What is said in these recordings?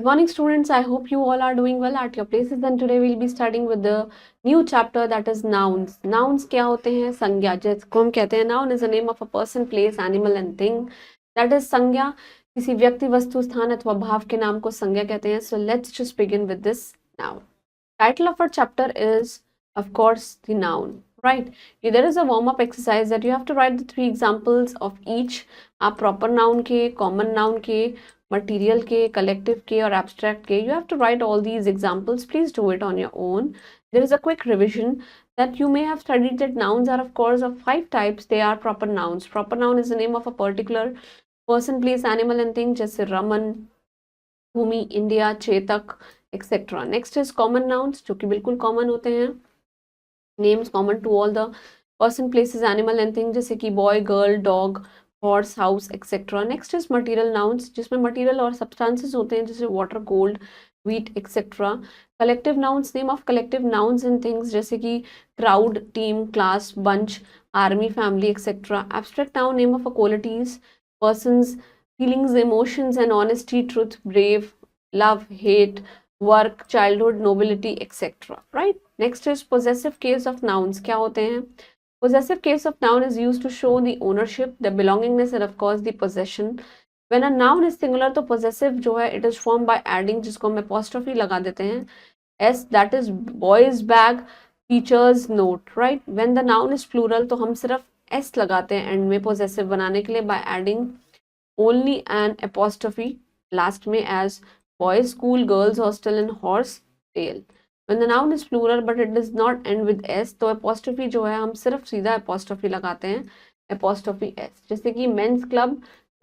Good morning, students. I hope you all are doing well at your places. And today we'll be starting with the new chapter, that is nouns. Nouns क्या होते हैं? संज्ञा, जिसको हम कहते हैं noun is the name of a person, place, animal and thing. That is संज्ञा, किसी व्यक्ति, वस्तु, स्थान अथवा भाव के नाम को संज्ञा कहते हैं. So let's just begin with this now. Title of our chapter is, of course, the noun. Right? There is a warm-up exercise that you have to write the 3 examples of each. आप proper noun के, common noun के, material के, collective के और abstract के, you have to write all these examples. Please do it on your own. There is a quick revision that you may have studied that nouns are of course of 5 types. They are proper nouns. Proper noun is the name of a particular person, place, animal and thing, जैसे Raman, Bhoomi, India, Chetak, etc. Next is common nouns, जो कि बिल्कुल common होते हैं. Names common to all the person, places, animal and thing, जैसे कि boy, girl, dog, horse, house, etc. Next is material nouns, जिसमें material और substances होते हैं, जैसे water, gold, wheat, etc. Collective nouns, name of collective nouns and things, जैसे कि crowd, team, class, bunch, army, family, etc. Abstract noun, name of a qualities, persons, feelings, emotions and honesty, truth, brave, love, hate, work, childhood, nobility, etc. Right? Next is possessive case of nouns. क्या होते हैं? Possessive case of noun is used to show the ownership, the belongingness and of course the possession. When a noun is singular तो possessive जो है it is formed by adding, जिसको हम apostrophe लगा देते हैं, s, that is boys bag, teacher's note, right? When the noun is plural तो हम सिर्फ s लगाते हैं end में possessive बनाने के लिए by adding only an apostrophe last में, as boys school, girls hostel and horse tail. When the noun is plural but it does not end with s तो apostrophe जो है हम सिर्फ सीधा apostrophe लगाते हैं, apostrophe s, जैसे कि men's club,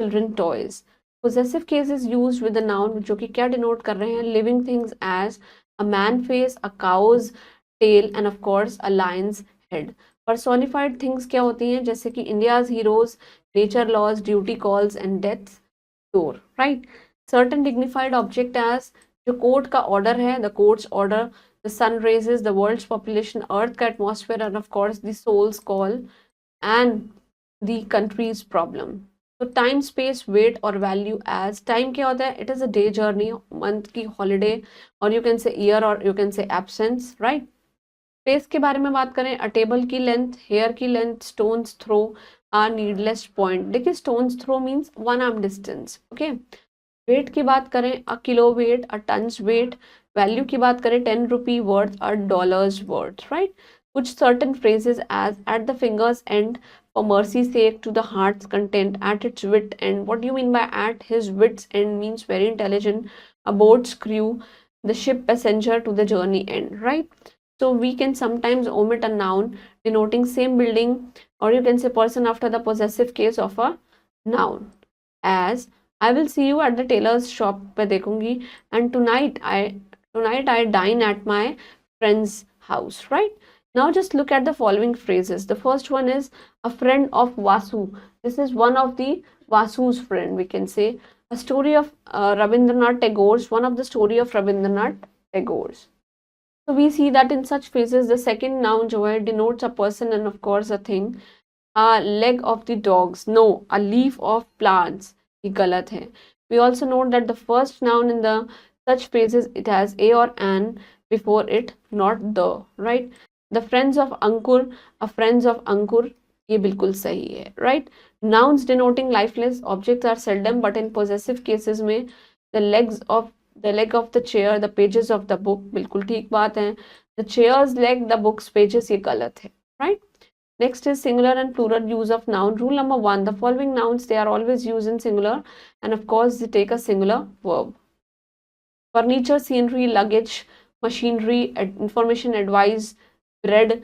children toys. Possessive case is used with the noun जो कि क्या denote कर रहे हैं? Living things, as a man face, a cow's tail and of course a lion's head. Personified things क्या होती हैं? जैसे कि India's heroes, nature laws, duty calls and death's door, right? Certain dignified object, as जो court का order है, the court's order, the sun raises, the world's population, earth का atmosphere and of course the soul's call and the country's problem. So time, space, weight और value, as time क्या होता है? It is a day journey, month की holiday, or you can say year or you can say absence, right? Space के बारे में बात करें, a table की length, hair की length, stone's throw, a needless point. देखिए stone's throw means 1 arm distance, okay? Weight की बात करें, a kilo weight, a tons weight. Value की बात करें, 10 rupee worth, a dollars worth, right? कुछ certain phrases, as at the fingers end, for mercy sake, to the heart's content, at its wit end. What do you mean by at his wits end? Means very intelligent. A boat's crew, the ship passenger, to the journey end, right? So we can sometimes omit a noun denoting same building, or you can say person after the possessive case of a noun, as I will see you at the tailor's shop पे देखूंगी, and tonight I dine at my friend's house, right? Now just look at the following phrases. The first one is a friend of Vasu. This is one of the Vasu's friend, we can say. A story of Rabindranath Tagore's, one of the story of Rabindranath Tagore's. So we see that in such phrases the second noun जो है denotes a person and of course a thing. A leg of the dogs, no, a leaf of plants, ये गलत है. We also note that the first noun in the such phrases it has a or an before it, not the, right? The friends of Ankur, a friends of Ankur, ये बिल्कुल सही है, right? Nouns denoting lifeless objects are seldom, but in possessive cases में the leg of the chair, the pages of the book, बिल्कुल ठीक बात है. The chair's leg, the book's pages, ये गलत है, right? Next is singular and plural use of noun. Rule number 1, the following nouns, they are always used in singular and of course they take a singular verb. Furniture, scenery, luggage, machinery, information, advice, bread,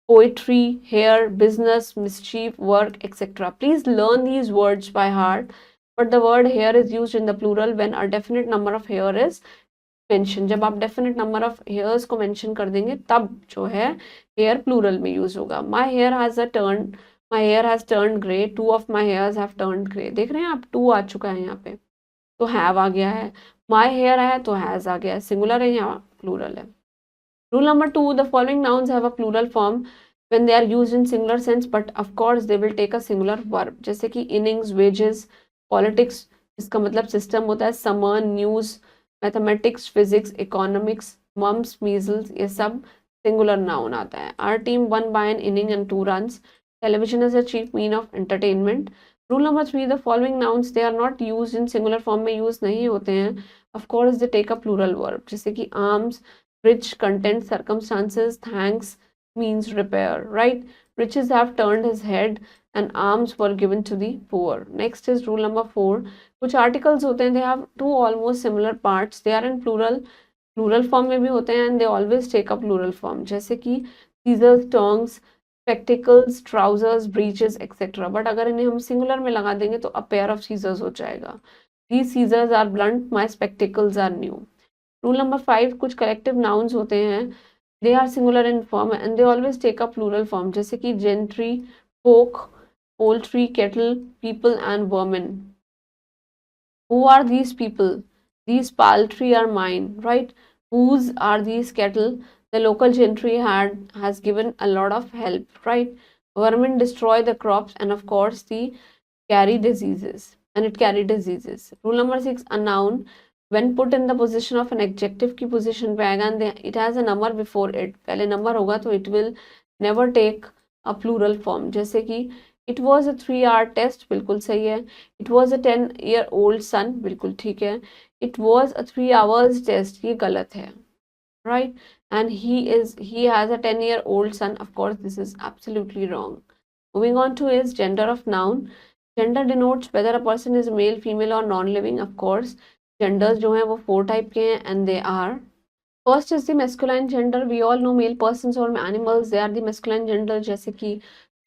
poetry, hair, business, mischief, work, etc. Please learn these words by heart, but the word hair is used in the plural when a definite number of hair is mention. जब आप definite number of hairs को mention कर देंगे तब जो है hair plural में use होगा. My hair has turn grey, 2 of my hairs have turn grey. देख रहे हैं आप, 2 आ चुका है यहाँ पे, तो हैव आ गया है. माई हेयर है तो हैज आ गया है, सिंगुलर है यहाँ प्लूरल है. Rule number 2, the following nouns have a plural form when they are used in singular sense, but of course they will take a singular verb. जैसे कि innings, wages, politics, इसका मतलब system होता है. summer, news, mathematics, physics, economics, mumps, measles, ये सब singular noun आता है. Our team won by an inning and 2 runs. Television is a cheap mean of entertainment. Rule number 3, the following nouns they are not used in singular form में use नहीं होते हैं. Of course they take a plural verb. जैसे कि arms, rich, content, circumstances, thanks means repair, right? Riches have turned his head and alms were given to the poor. Next is rule number 4. कुछ articles होते हैं, they have two almost similar parts. They are in plural form में भी होते हैं and they always take a plural form. जैसे कि scissors, tongs, spectacles, trousers, breeches, etc. But अगर इन्हें हम सिंगुलर में लगा देंगे तो a pair of scissors हो जाएगा. These scissors are blunt, my spectacles are new. Rule number 5, कुछ collective nouns होते हैं, they are singular in form and they always take a plural form. जैसे कि gentry, folk, poultry, kettle, people and vermin. Who are these people? These poultry are mine, right? Whose are these cattle? The local gentry has given a lot of help, right? Vermin destroy the crops and of course the carry diseases and it carry diseases. Rule number 6, a noun when put in the position of an adjective की position पे आएगा and it has a number before it. पहले number होगा तो it will never take a plural form. जैसे कि it was a 3-hour test, बिल्कुल सही है. It was a 10-year-old son, बिल्कुल ठीक है. It was a 3 hours test, ये गलत है, right? And he has a 10-year-old son. Of course, this is absolutely wrong. Moving on to is gender of noun. Gender denotes whether a person is male, female or non-living. Of course, genders जो हैं वो 4 type के हैं and they are. First is the masculine gender. We all know male persons or animals. They are the masculine gender. जैसे कि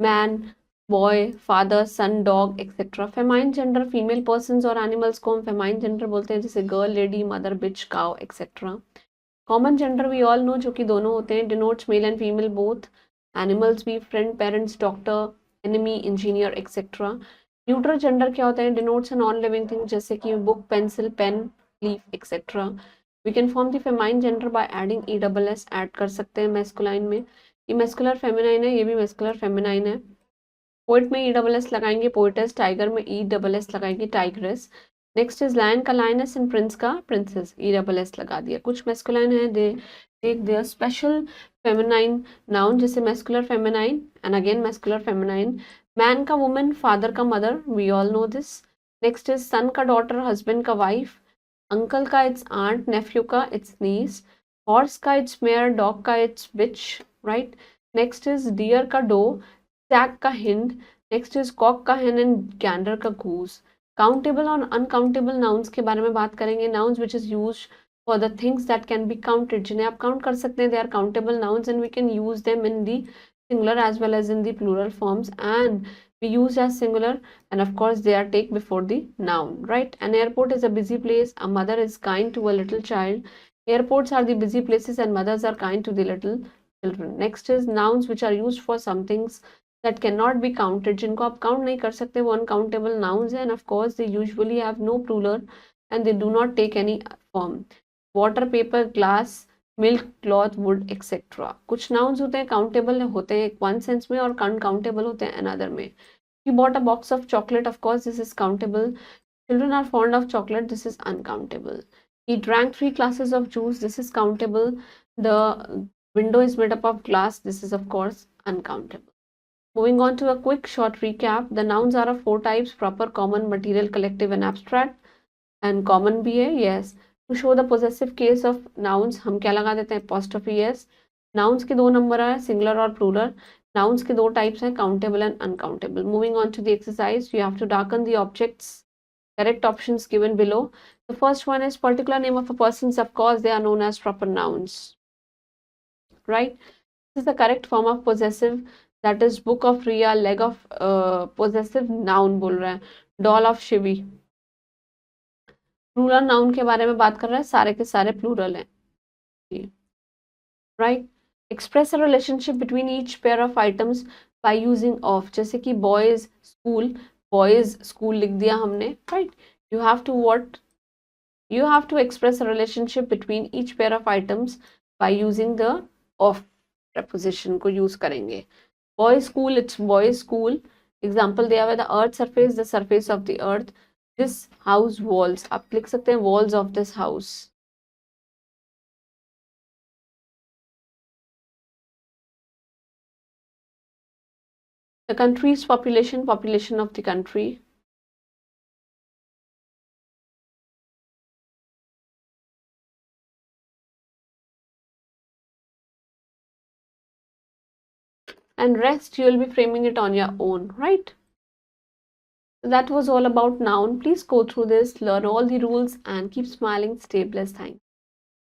man, boy, father, son, dog, etc. Feminine gender, female persons और animals को हम feminine gender बोलते हैं, जैसे girl, lady, mother, bitch, cow, etc. Common gender we all know जो कि दोनों होते हैं, denotes male and female both. Animals भी friend, parents, doctor, enemy, engineer, etc. Neutral gender क्या होता है, denotes a non-living thing जैसे कि book, pencil, pen, leaf, etc. We can form the feminine gender by adding ESS, add कर सकते हैं masculine में. ये muscular feminine है, ये भी muscular feminine है. पोइट में ESS लगाएंगे पोइटेस, टाइगर में ESS लगाएंगे टाइग्रेस. नेक्स्ट इज लायन का लायनस एंड प्रिंस का प्रिंसेस, ESS लगा दिया. कुछ मैस्कुलाइन है, they take their special feminine noun, जैसे muscular feminine and again muscular feminine. Man का वुमेन, फादर का mother, we all know this. Next is son का डॉटर, हस्बैंड का वाइफ, अंकल का इट्स आंट, नेफ्यू का its niece, horse का it's mare, dog का it's bitch, right. Next is deer का doe, stag का hind. Next is cock का hen and gander का गूस. काउंटेबल और अनकाउंटेबल नाउन्स के बारे में बात करेंगे. Nouns which is use for the things that can be counted, जिन्हें आप काउंट कर सकते हैं, they are countable nouns and we can use them in the singular as well as in the plural forms, and we use as singular and of course they are take before the noun, right. An airport is a busy place, a mother is kind to a little child. Airports are the busy places and mothers are kind to the little children. Next is nouns which are used for some things that cannot be counted, जिनको आप count नहीं कर सकते, वो uncountable nouns हैं and of course they usually have no plural and they do not take any form. Water, paper, glass, milk, cloth, would, etcetera. कुछ nouns होते हैं काउंटेबल होते हैं वन सेंस में और अनकाउंटेबल होते हैं अनदर में. You bought a box of chocolate, of course this is countable. Children are fond of chocolate, this is uncountable. He drank 3 glasses of juice, this is countable. The window is made up of glass, this is of course uncountable. Moving on to a quick short recap. The nouns are of 4 types: proper, common, material, collective and abstract. And common भी है, yes. To show the possessive case of nouns हम क्या लगा देते हैं, apostrophe s. Nouns के 2 number है, singular और plural. Nouns के 2 types हैं, countable and uncountable. Moving on to the exercise, you have to darken the objects. Correct options given below. The first one is particular name of a person. Of course, they are known as proper nouns, right? This is the correct form of possessive. That is book of Ria, leg of possessive noun बोल रहा है. Doll of Shivi. Plural noun के बारे में बात कर रहा है, सारे के सारे प्लूरल हैं, right. Express a relationship between each pair of items by using of, जैसे कि बॉयज स्कूल लिख दिया हमने, right. You have to express a relationship between each pair of items by using the of preposition को use करेंगे. Boy school, it's boy school. Example दिया हुआ है, the earth surface, the surface of the earth. This house walls, आप लिख सकते हैं walls of this house, The country's population, population of the country. And rest, you will be framing it on your own, right? That was all about noun. Please go through this, learn all the rules, and keep smiling. Stay blessed. Thanks.